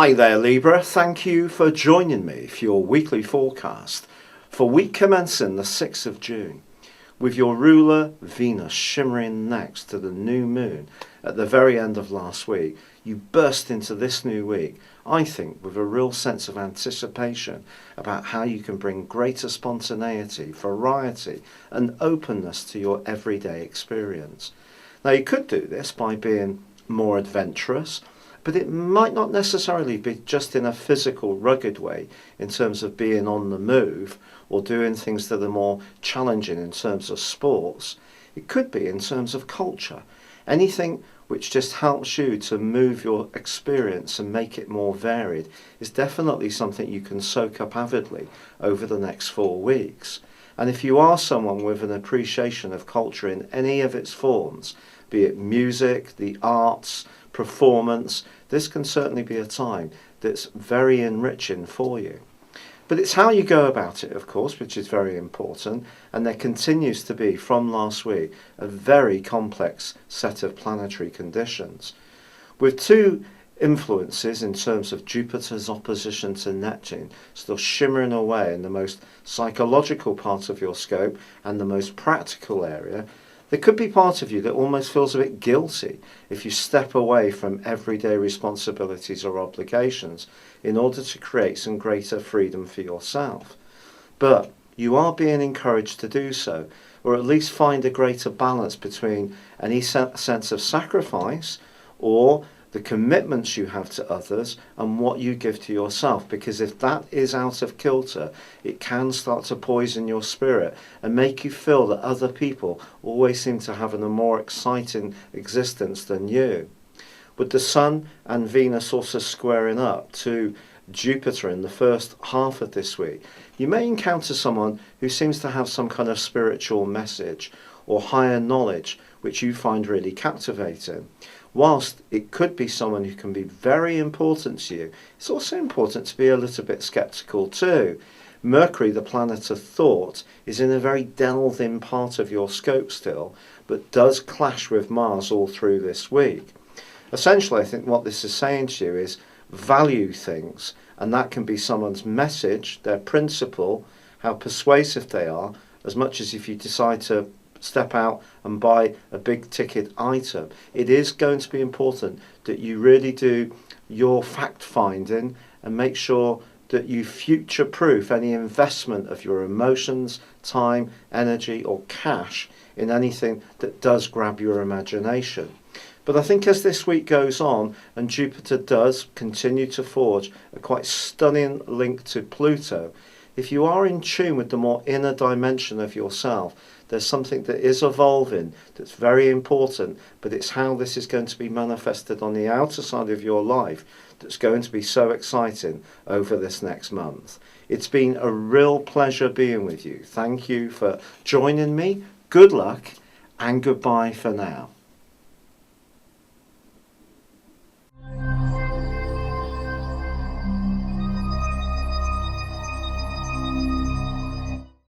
Hi there Libra, thank you for joining me for your weekly forecast for week commencing the 6th of June, with your ruler Venus shimmering next to the new moon at the very end of last week. You burst into this new week, I think, with a real sense of anticipation about how you can bring greater spontaneity, variety and openness to your everyday experience. Now you could do this by being more adventurous, but it might not necessarily be just in a physical, rugged way in terms of being on the move or doing things that are more challenging in terms of sports. It could be in terms of culture. Anything which just helps you to move your experience and make it more varied is definitely something you can soak up avidly over the next 4 weeks. And if you are someone with an appreciation of culture in any of its forms, be it music, the arts, performance, this can certainly be a time that's very enriching for you. But it's how you go about it, of course, which is very important, and there continues to be, from last week, a very complex set of planetary conditions. With two influences in terms of Jupiter's opposition to Neptune still shimmering away in the most psychological part of your scope and the most practical area, there could be part of you that almost feels a bit guilty if you step away from everyday responsibilities or obligations in order to create some greater freedom for yourself. But you are being encouraged to do so, or at least find a greater balance between any sense of sacrifice or the commitments you have to others and what you give to yourself, because if that is out of kilter, it can start to poison your spirit and make you feel that other people always seem to have a more exciting existence than you. With the Sun and Venus also squaring up to Jupiter in the first half of this week, you may encounter someone who seems to have some kind of spiritual message or higher knowledge which you find really captivating. Whilst it could be someone who can be very important to you, it's also important to be a little bit sceptical too. Mercury, the planet of thought, is in a very delved-in part of your scope still, but does clash with Mars all through this week. Essentially, I think what this is saying to you is value things, and that can be someone's message, their principle, how persuasive they are, as much as if you decide to step out and buy a big ticket item. It is going to be important that you really do your fact finding and make sure that you future proof any investment of your emotions, time, energy or cash in anything that does grab your imagination. But I think as this week goes on and Jupiter does continue to forge a quite stunning link to Pluto, if you are in tune with the more inner dimension of yourself, there's something that is evolving that's very important, but it's how this is going to be manifested on the outer side of your life that's going to be so exciting over this next month. It's been a real pleasure being with you. Thank you for joining me. Good luck and goodbye for now.